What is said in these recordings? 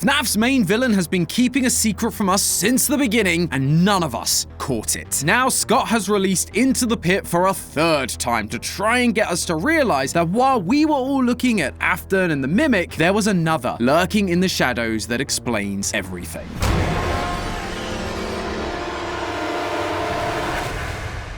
FNAF's main villain has been keeping a secret from us since the beginning, and none of us caught it. Now Scott has released Into the Pit for a third time to try and get us to realize that while we were all looking at Afton and the Mimic, there was another lurking in the shadows that explains everything.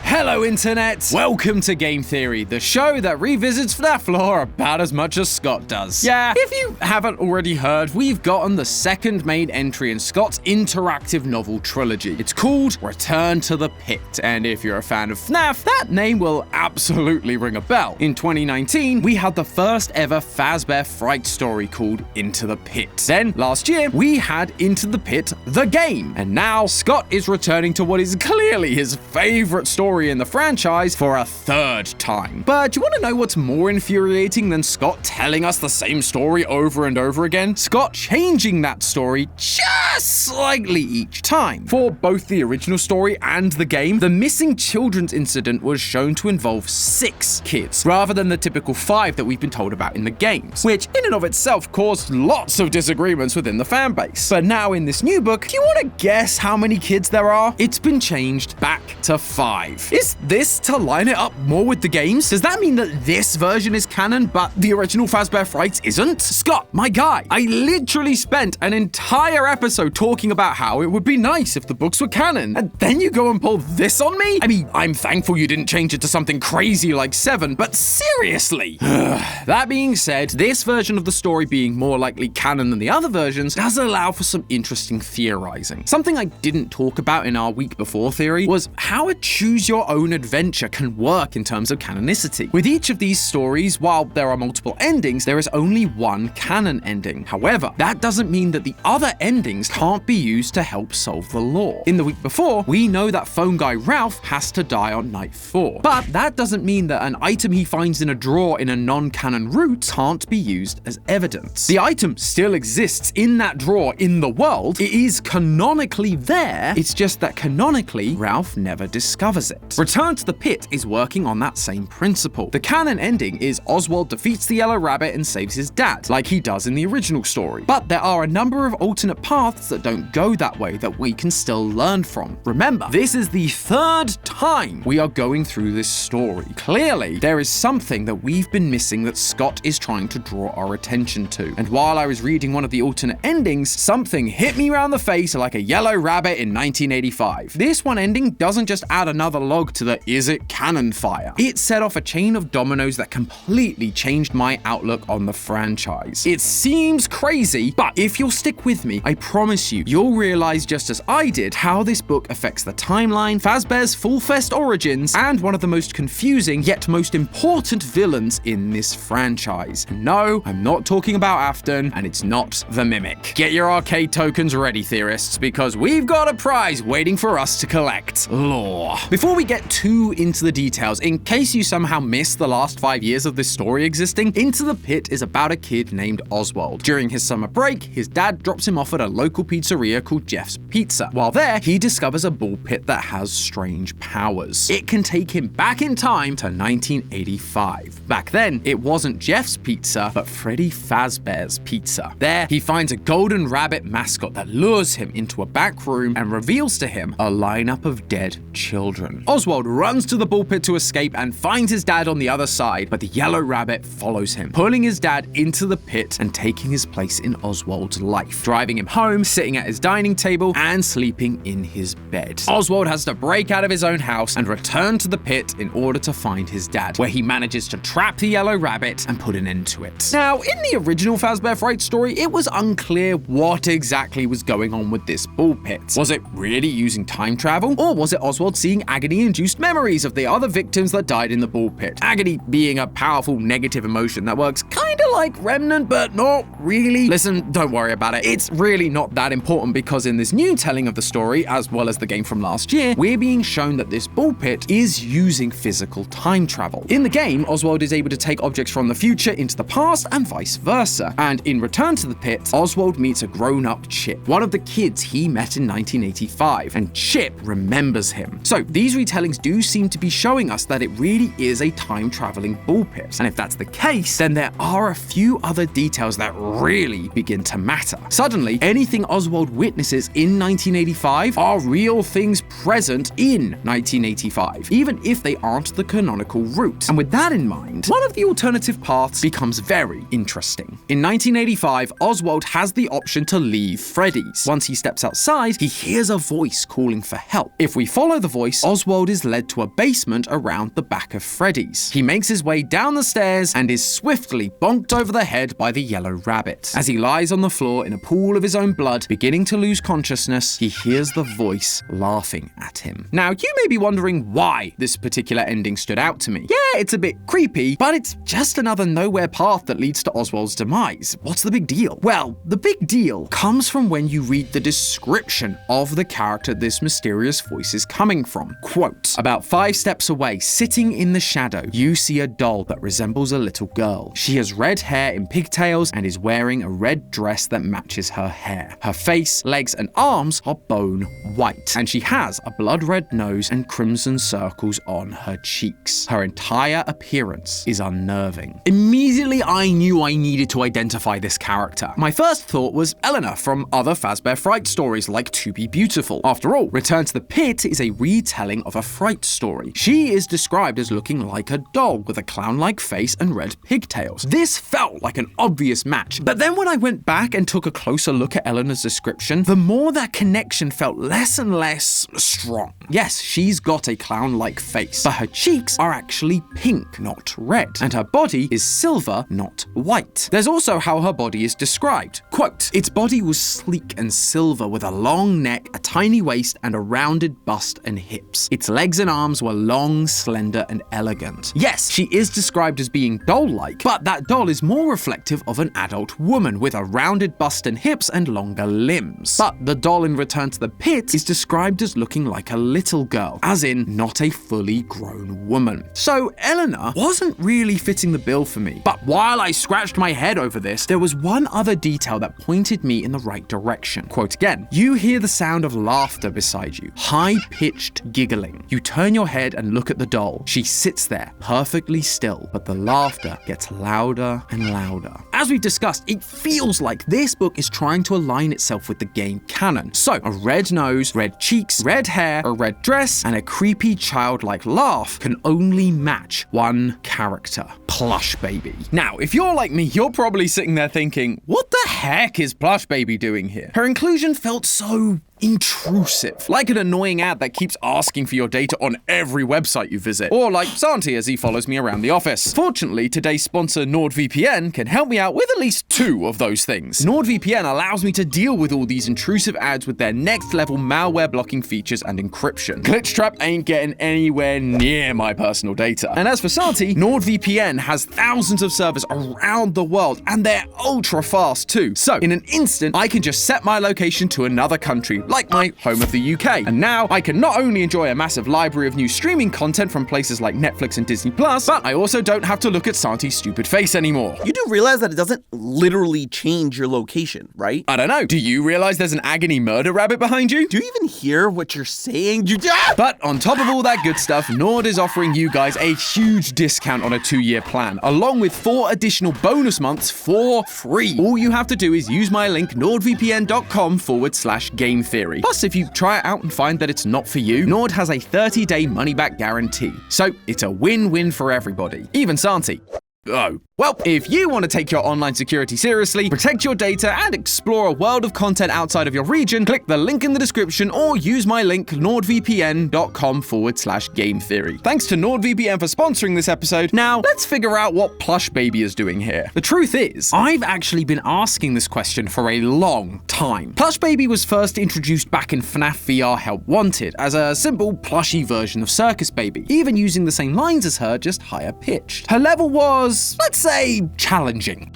Hello Internet! Welcome to Game Theory, the show that revisits FNAF lore about as much as Scott does. Yeah, if you haven't already heard, we've gotten the second main entry in Scott's interactive novel trilogy. It's called Return to the Pit, and if you're a fan of FNAF, that name will absolutely ring a bell. In 2019, we had the first ever Fazbear Fright story called Into the Pit. Then, last year, we had Into the Pit, the game. And now, Scott is returning to what is clearly his favorite story in the franchise for a third time. But do you want to know what's more infuriating than Scott telling us the same story over and over again? Scott changing that story just slightly each time. For both the original story and the game, the missing children's incident was shown to involve 6 kids, rather than the typical 5 that we've been told about in the games, which in and of itself caused lots of disagreements within the fanbase. But now in this new book, do you want to guess how many kids there are? It's been changed back to 5. Is this to line it up more with the games? Does that mean that this version is canon, but the original Fazbear Frights isn't? Scott, my guy, I literally spent an entire episode talking about how it would be nice if the books were canon, and then you go and pull this on me? I mean, I'm thankful you didn't change it to something crazy like 7, but seriously? That being said, this version of the story being more likely canon than the other versions does allow for some interesting theorizing. Something I didn't talk about in our week before theory was how a choose your own adventure can work in terms of canonicity. With each of these stories, while there are multiple endings, there is only one canon ending. However, that doesn't mean that the other endings can't be used to help solve the lore. In the week before, we know that phone guy Ralph has to die on night 4. But that doesn't mean that an item he finds in a drawer in a non-canon route can't be used as evidence. The item still exists in that drawer in the world. It is canonically there. It's just that canonically, Ralph never discovers it. Return to the Pit is working on that same principle. The canon ending is Oswald defeats the Yellow Rabbit and saves his dad, like he does in the original story. But there are a number of alternate paths that don't go that way that we can still learn from. Remember, this is the third time we are going through this story. Clearly, there is something that we've been missing that Scott is trying to draw our attention to. And while I was reading one of the alternate endings, something hit me around the face like a yellow rabbit in 1985. This one ending doesn't just add another log to the is it canon fire. It set off a chain of dominoes that completely changed my outlook on the franchise. It seems crazy, but if you'll stick with me, I promise you'll realize just as I did how this book affects the timeline, Fazbear's Full Fest origins, and one of the most confusing yet most important villains in this franchise. And no, I'm not talking about Afton, and it's not the Mimic. Get your arcade tokens ready, theorists, because we've got a prize waiting for us to collect: lore. Before we get too into the details, in case you somehow missed the last 5 years of this story existing, Into the Pit is about a kid named Oswald. During his summer break, his dad drops him off at a local pizzeria called Jeff's Pizza. While there, he discovers a ball pit that has strange powers. It can take him back in time to 1985. Back then, it wasn't Jeff's Pizza, but Freddy Fazbear's Pizza. There, he finds a golden rabbit mascot that lures him into a back room and reveals to him a lineup of dead children. Oswald runs to the ball pit to escape and finds his dad on the other side, but the yellow rabbit follows him, pulling his dad into the pit and taking his place in Oswald's life, driving him home, sitting at his dining table, and sleeping in his bed. Oswald has to break out of his own house and return to the pit in order to find his dad, where he manages to trap the yellow rabbit and put an end to it. Now, in the original Fazbear Fright story, it was unclear what exactly was going on with this ball pit. Was it really using time travel, or was it Oswald seeing agony-induced memories of the other victims that died in the ball pit? Agony being a powerful negative emotion that works kinda like Remnant, but not really. Listen, don't worry about it. It's really not that important, because in this new telling of the story, as well as the game from last year, we're being shown that this ball pit is using physical time travel. In the game, Oswald Oswald is able to take objects from the future into the past and vice versa. And in Return to the Pit, Oswald meets a grown-up Chip, one of the kids he met in 1985, and Chip remembers him. So these retellings do seem to be showing us that it really is a time-traveling ball pit. And if that's the case, then there are a few other details that really begin to matter. Suddenly, anything Oswald witnesses in 1985 are real things present in 1985, even if they aren't the canonical route. And with that in mind, one of the alternative paths becomes very interesting. In 1985, Oswald has the option to leave Freddy's. Once he steps outside, he hears a voice calling for help. If we follow the voice, Oswald is led to a basement around the back of Freddy's. He makes his way down the stairs and is swiftly bonked over the head by the yellow rabbit. As he lies on the floor in a pool of his own blood, beginning to lose consciousness, he hears the voice laughing at him. Now, you may be wondering why this particular ending stood out to me. Yeah, it's a bit creepy, but it's just another nowhere path that leads to Oswald's demise. What's the big deal? Well, the big deal comes from when you read the description of the character this mysterious voice is coming from. Quote, "About 5 steps away, sitting in the shadow, you see a doll that resembles a little girl. She has red hair in pigtails and is wearing a red dress that matches her hair. Her face, legs, and arms are bone white, and she has a blood-red nose and crimson circles on her cheeks. Her entire appearance is unnerving." Immediately, I knew I needed to identify this character. My first thought was Eleanor from other Fazbear Fright stories like To Be Beautiful. After all, Return to the Pit is a retelling of a Fright story. She is described as looking like a doll with a clown-like face and red pigtails. This felt like an obvious match, but then when I went back and took a closer look at Eleanor's description, the more that connection felt less and less strong. Yes, she's got a clown-like face, but her cheeks are actually pink, not red, and her body is silver, not white. There's also how her body is described. Quote, "Its body was sleek and silver with a long neck, a tiny waist, and a rounded bust and hips. Its legs and arms were long, slender, and elegant." Yes, she is described as being doll-like, but that doll is more reflective of an adult woman with a rounded bust and hips and longer limbs. But the doll in Return to the Pit is described as looking like a little girl, as in not a fully grown woman. So Eleanor wasn't really fitting the bill for me. But while I scratched my head over this, there was one other detail that pointed me in the right direction. Quote again, "You hear the sound of laughter beside you, high-pitched giggling. You turn your head and look at the doll. She sits there, perfectly still, but the laughter gets louder and louder." As we've discussed, it feels like this book is trying to align itself with the game canon. So, a red nose, red cheeks, red hair, a red dress, and a creepy childlike laugh can only match one character, Plushbaby. Now, if you're like me, you're probably sitting there thinking, what the heck is Plushbaby doing here? Her inclusion felt so intrusive, like an annoying ad that keeps asking for your data on every website you visit, or like Santi as he follows me around the office. Fortunately, today's sponsor NordVPN can help me out with at least 2 of those things. NordVPN allows me to deal with all these intrusive ads with their next level malware blocking features and encryption. Glitchtrap ain't getting anywhere near my personal data. And as for Santi, NordVPN has thousands of servers around the world, and they're ultra fast too. So in an instant, I can just set my location to another country, like my home of the UK. And now I can not only enjoy a massive library of new streaming content from places like Netflix and Disney+, but I also don't have to look at Santi's stupid face anymore. You do realize that it doesn't literally change your location, right? I don't know. Do you realize there's an agony murder rabbit behind you? Do you even hear what you're saying? But on top of all that good stuff, Nord is offering you guys a huge discount on a 2-year plan, along with 4 additional bonus months for free. All you have to do is use my link nordvpn.com/gametheory. Plus, if you try it out and find that it's not for you, Nord has a 30-day money-back guarantee. So it's a win-win for everybody, even Santi. Oh. Well, if you want to take your online security seriously, protect your data, and explore a world of content outside of your region, click the link in the description or use my link nordvpn.com/gametheory. Thanks to NordVPN for sponsoring this episode. Now, let's figure out what Plushbaby is doing here. The truth is, I've actually been asking this question for a long time. Plushbaby was first introduced back in FNAF VR Help Wanted as a simple plushy version of Circus Baby, even using the same lines as her, just higher pitched. Her level was, let's say, challenging.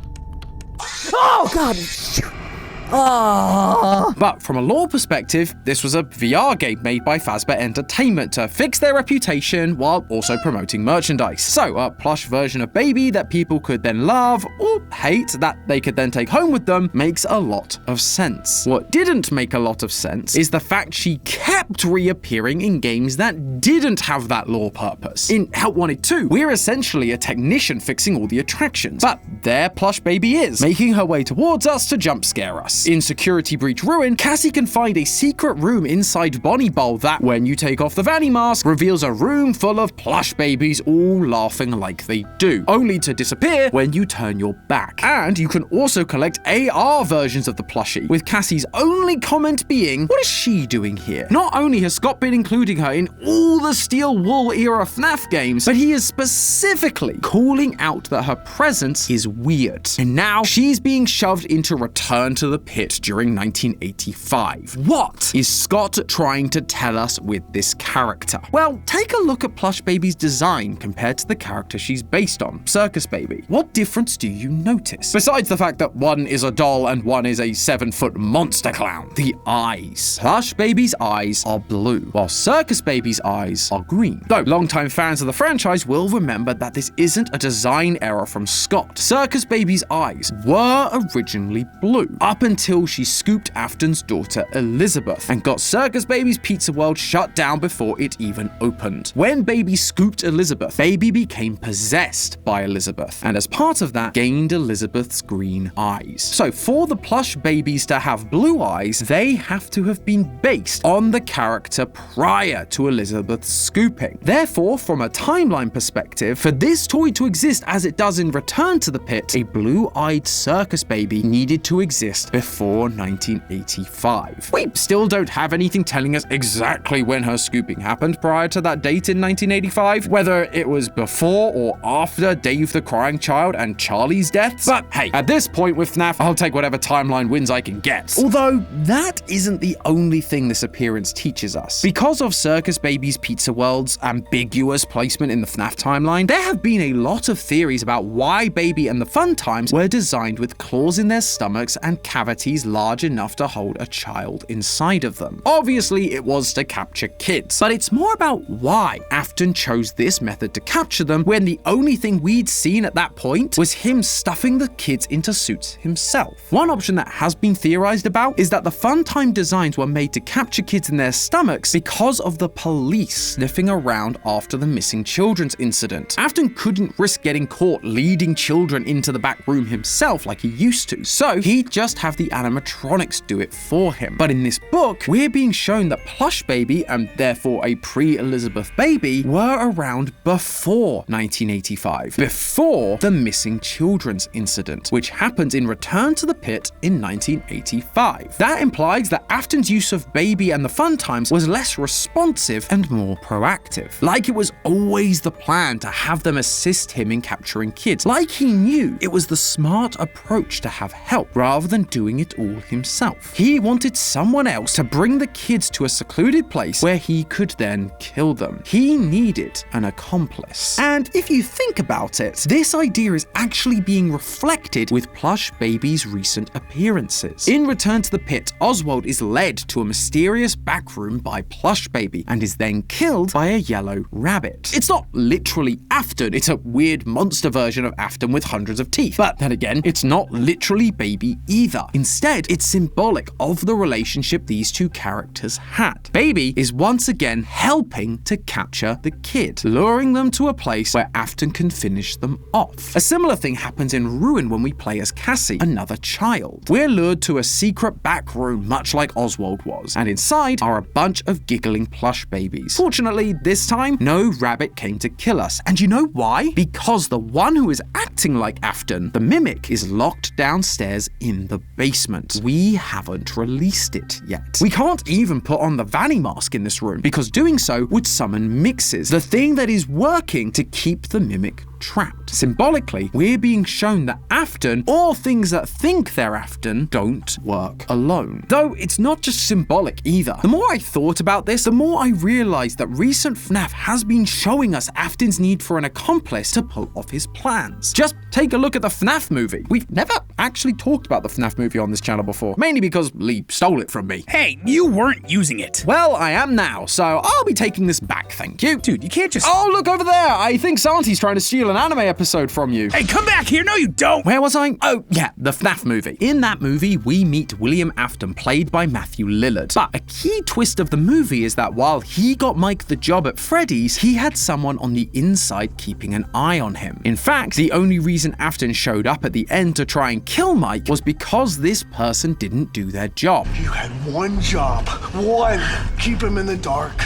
Oh, God! But from a lore perspective, this was a VR game made by Fazbear Entertainment to fix their reputation while also promoting merchandise. So a plush version of Baby that people could then love or hate that they could then take home with them makes a lot of sense. What didn't make a lot of sense is the fact she kept reappearing in games that didn't have that lore purpose. In Help Wanted 2, we're essentially a technician fixing all the attractions, but there Plush Baby is, making her way towards us to jump scare us. In Security Breach Ruin, Cassie can find a secret room inside Bonnie Bowl that, when you take off the Vanny mask, reveals a room full of plush babies all laughing like they do, only to disappear when you turn your back. And you can also collect AR versions of the plushie, with Cassie's only comment being, "What is she doing here?" Not only has Scott been including her in all the Steel Wool era FNAF games, but he is specifically calling out that her presence is weird. And now she's being shoved into Return to the Pit during 1985. What is Scott trying to tell us with this character? Well, take a look at Plush Baby's design compared to the character she's based on, Circus Baby. What difference do you notice? Besides the fact that one is a doll and one is a 7-foot monster clown. The eyes. Plush Baby's eyes are blue, while Circus Baby's eyes are green. Though longtime fans of the franchise will remember that this isn't a design error from Scott. Circus Baby's eyes were originally blue, up until she scooped Afton's daughter Elizabeth and got Circus Baby's Pizza World shut down before it even opened. When Baby scooped Elizabeth, Baby became possessed by Elizabeth, and as part of that, gained Elizabeth's green eyes. So for the plush babies to have blue eyes, they have to have been based on the character prior to Elizabeth's scooping. Therefore, from a timeline perspective, for this toy to exist as it does in Return to the Pit, a blue-eyed Circus Baby needed to exist before 1985. We still don't have anything telling us exactly when her scooping happened prior to that date in 1985, whether it was before or after Dave the Crying Child and Charlie's deaths. But hey, at this point with FNAF, I'll take whatever timeline wins I can get. Although, that isn't the only thing this appearance teaches us. Because of Circus Baby's Pizza World's ambiguous placement in the FNAF timeline, there have been a lot of theories about why Baby and the Fun Times were designed with claws in their stomachs and cavities large enough to hold a child inside of them. Obviously, it was to capture kids, but it's more about why Afton chose this method to capture them when the only thing we'd seen at that point was him stuffing the kids into suits himself. One option that has been theorized about is that the Fun Time designs were made to capture kids in their stomachs because of the police sniffing around after the missing children's incident. Afton couldn't risk getting caught leading children into the back room himself like he used to, so he'd just have the animatronics do it for him. But in this book, we're being shown that Plush Baby, and therefore a pre-Elizabeth Baby, were around before 1985, before the missing children's incident, which happened in Return to the Pit in 1985. That implies that Afton's use of Baby and the Fun Times was less responsive and more proactive. Like it was always the plan to have them assist him in capturing kids. Like he knew it was the smart approach to have help rather than doing it all himself. He wanted someone else to bring the kids to a secluded place where he could then kill them. He needed an accomplice. And if you think about it, this idea is actually being reflected with Plush Baby's recent appearances. In Return to the Pit, Oswald is led to a mysterious back room by Plush Baby and is then killed by a yellow rabbit. It's not literally Afton, it's a weird monster version of Afton with hundreds of teeth. But then again, it's not literally Baby either. Instead, it's symbolic of the relationship these two characters had. Baby is once again helping to capture the kid, luring them to a place where Afton can finish them off. A similar thing happens in Ruin when we play as Cassie, another child. We're lured to a secret back room much like Oswald was, and inside are a bunch of giggling plush babies. Fortunately, this time, no rabbit came to kill us. And you know why? Because the one who is acting like Afton, the mimic, is locked downstairs in the basement. We haven't released it yet. We can't even put on the Vanny mask in this room, because doing so would summon mixes, the thing that is working to keep the mimic trapped. Symbolically, we're being shown that Afton, or things that think they're Afton, don't work alone. Though it's not just symbolic either. The more I thought about this, the more I realized that recent FNAF has been showing us Afton's need for an accomplice to pull off his plans. Just take a look at the FNAF movie. We've never actually talked about the FNAF movie on this channel before, mainly because Lee stole it from me. Hey, you weren't using it. Well, I am now, so I'll be taking this back, thank you. Dude, you can't just... Oh, look over there! I think Santi's trying to steal an anime episode from you. Hey, come back here! No, you don't! Where was I? Oh, yeah, the FNAF movie. In that movie, we meet William Afton, played by Matthew Lillard. But a key twist of the movie is that while he got Mike the job at Freddy's, he had someone on the inside keeping an eye on him. In fact, the only reason Afton showed up at the end to try and kill Mike was because this person didn't do their job. You had one job. One. Keep him in the dark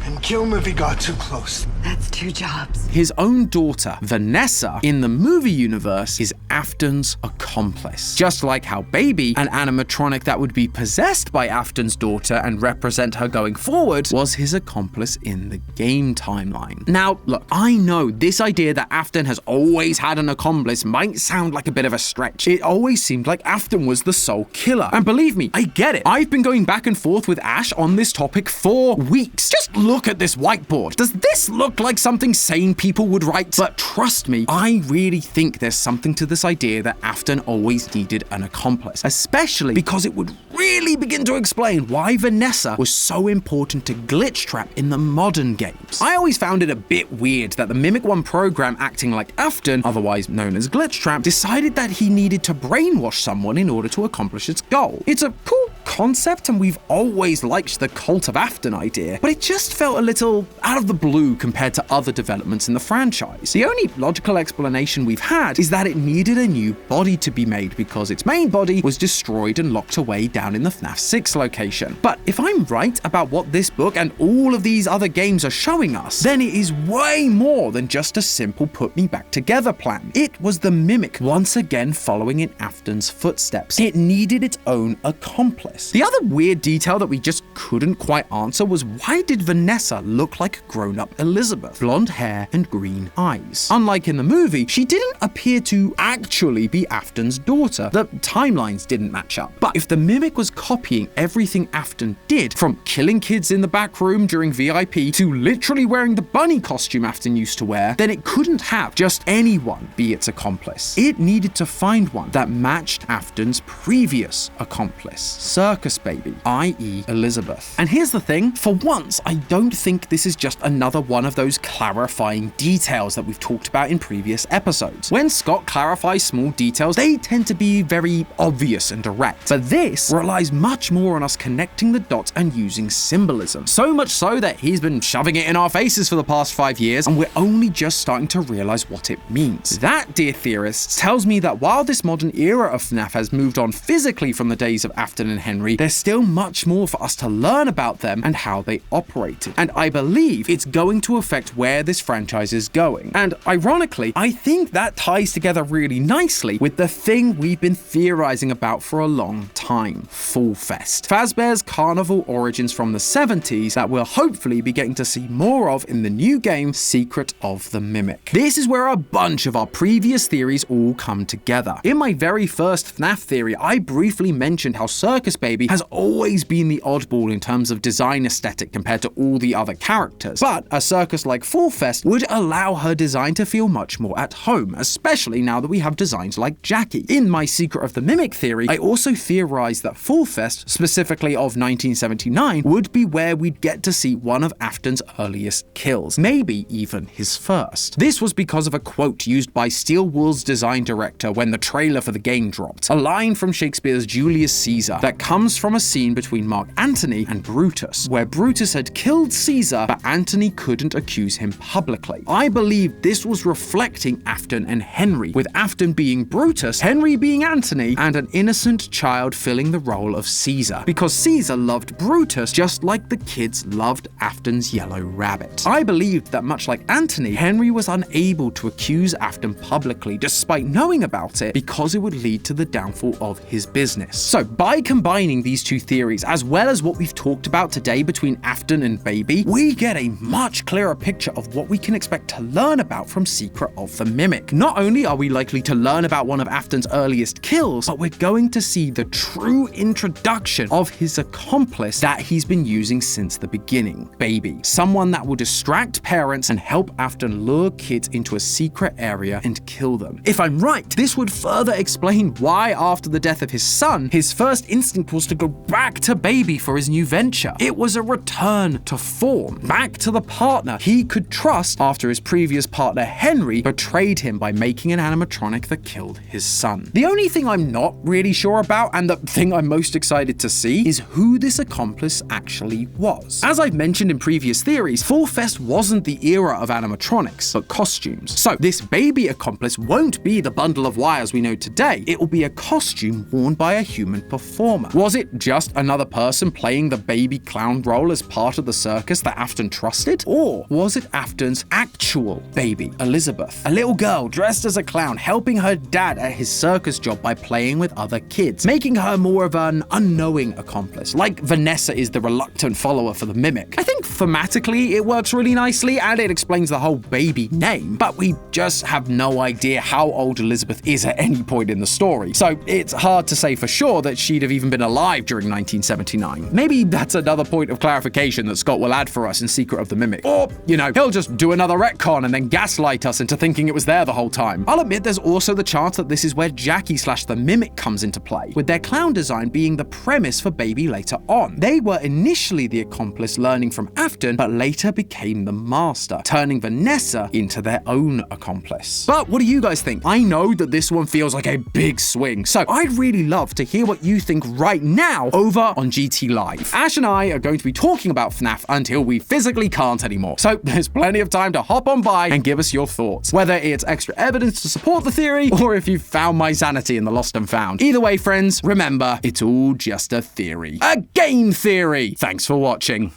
and kill him if he got too close. That's 2 jobs. His own daughter, Vanessa, in the movie universe, is Afton's accomplice. Just like how Baby, an animatronic that would be possessed by Afton's daughter and represent her going forward, was his accomplice in the game timeline. Now, look, I know this idea that Afton has always had an accomplice might sound like a bit of a stretch. It always seemed like Afton was the sole killer. And believe me, I get it. I've been going back and forth with Ash on this topic for weeks. Just look at this whiteboard. Does this look like something sane people would write? But trust me, I really think there's something to this idea that Afton always needed an accomplice, especially because it would really begin to explain why Vanessa was so important to Glitch Trap in the modern games. I always found it a bit weird that the Mimic 1 program acting like Afton, otherwise known as Glitch Trap, decided that he needed to brainwash someone in order to accomplish its goal. It's a cool concept, and we've always liked the Cult of Afton idea, but it just felt a little out of the blue compared to other developments in the franchise. The only logical explanation we've had is that it needed a new body to be made because its main body was destroyed and locked away down in the FNAF 6 location. But if I'm right about what this book and all of these other games are showing us, then it is way more than just a simple put me back together plan. It was the Mimic once again following in Afton's footsteps. It needed its own accomplice. The other weird detail that we just couldn't quite answer was, why did Vanessa look like grown-up Elizabeth? Blonde hair and green eyes. Unlike in the movie, she didn't appear to actually be Afton's daughter. The timelines didn't match up. But if the Mimic was copying everything Afton did, from killing kids in the back room during VIP to literally wearing the bunny costume Afton used to wear, then it couldn't have just anyone be its accomplice. It needed to find one that matched Afton's previous accomplice, Circus Baby, i.e. Elizabeth. And here's the thing, for once, I don't think this is just another one of those clarifying details that we've talked about in previous episodes. When Scott clarifies small details, they tend to be very obvious and direct. But this relies much more on us connecting the dots and using symbolism. So much so that he's been shoving it in our faces for the past 5 years, and we're only just starting to realize what it means. That, dear theorists, tells me that while this modern era of FNAF has moved on physically from the days of Afton and Henry, there's still much more for us to learn about them and how they operated. And I believe it's going to affect where this franchise is going. And ironically, I think that ties together really nicely with the thing we've been theorizing about for a long time, Fall Fest. Fazbear's carnival origins from the 70s that we'll hopefully be getting to see more of in the new game, Secret of the Mimic. This is where a bunch of our previous theories all come together. In my very first FNAF theory, I briefly mentioned how Circus Baby has always been the oddball in terms of design aesthetic compared to all the other characters, but a circus like Fall Fest would allow her design to feel much more at home, especially now that we have designs like Jackie. In my Secret of the Mimic theory, I also theorized that Fall Fest, specifically of 1979, would be where we'd get to see one of Afton's earliest kills, maybe even his first. This was because of a quote used by Steel Wool's design director when the trailer for the game dropped, a line from Shakespeare's Julius Caesar that comes from a scene between Mark Antony and Brutus, where Brutus had killed Caesar, but Antony couldn't accuse him publicly. I believe this was reflecting Afton and Henry, with Afton being Brutus, Henry being Antony, and an innocent child filling the role of Caesar, because Caesar loved Brutus just like the kids loved Afton's yellow rabbit. I believed that much like Antony, Henry was unable to accuse Afton publicly despite knowing about it because it would lead to the downfall of his business. So by combining combining these two theories, as well as what we've talked about today between Afton and Baby, we get a much clearer picture of what we can expect to learn about from Secret of the Mimic. Not only are we likely to learn about one of Afton's earliest kills, but we're going to see the true introduction of his accomplice that he's been using since the beginning, Baby. Someone that will distract parents and help Afton lure kids into a secret area and kill them. If I'm right, this would further explain why after the death of his son, his first instinct was to go back to Baby for his new venture. It was a return to form, back to the partner he could trust after his previous partner Henry betrayed him by making an animatronic that killed his son. The only thing I'm not really sure about, and the thing I'm most excited to see, is who this accomplice actually was. As I've mentioned in previous theories, Fall Fest wasn't the era of animatronics, but costumes. So this Baby accomplice won't be the bundle of wires we know today. It will be a costume worn by a human performer. Was it just another person playing the baby clown role as part of the circus that Afton trusted? Or was it Afton's actual baby, Elizabeth? A little girl dressed as a clown helping her dad at his circus job by playing with other kids, making her more of an unknowing accomplice, like Vanessa is the reluctant follower for the Mimic. I think thematically it works really nicely and it explains the whole Baby name, but we just have no idea how old Elizabeth is at any point in the story, so it's hard to say for sure that she'd have even been alive during 1979. Maybe that's another point of clarification that Scott will add for us in Secret of the Mimic. Or, you know, he'll just do another retcon and then gaslight us into thinking it was there the whole time. I'll admit there's also the chance that this is where Jackie/the Mimic comes into play, with their clown design being the premise for Baby later on. They were initially the accomplice learning from Afton, but later became the master, turning Vanessa into their own accomplice. But what do you guys think? I know that this one feels like a big swing, so I'd really love to hear what you think right now over on GT Live. Ash and I are going to be talking about FNAF until we physically can't anymore, so there's plenty of time to hop on by and give us your thoughts, whether it's extra evidence to support the theory or if you've found my sanity in the lost and found. Either way, friends, remember, it's all just a theory. A game theory! Thanks for watching.